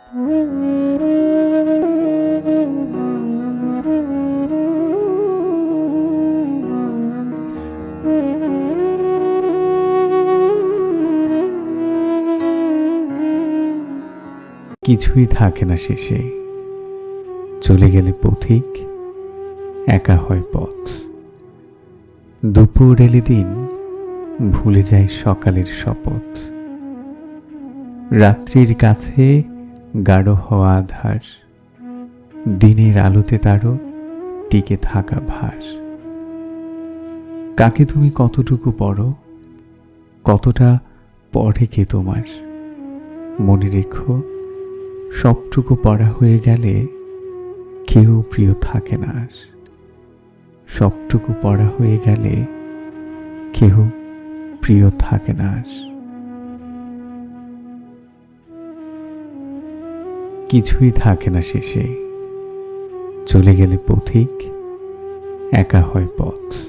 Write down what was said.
কিছুই থাকে না শেষে, চলে গেলে পথিক, একা হয় পথ। দুপুর এলে দিন, ভুলে যায় সকালের শপথ। রাত্রির কাছে গাঢ় হওয়া আধার, দিনের আলোতে তারও টিকে থাকা ভার। কাকে তুমি কতটুকু পড়ো, কতটা পড়ে কে তোমার? মনে রেখো, সবটুকু পড়া হয়ে গেলে কেউ প্রিয় থাকে না আর। সবটুকু পড়া হয়ে গেলে কেউ প্রিয় থাকে না আর। কিছুই থাকে না শেষে, চলে গেলে পথিক, একা হয় পথ।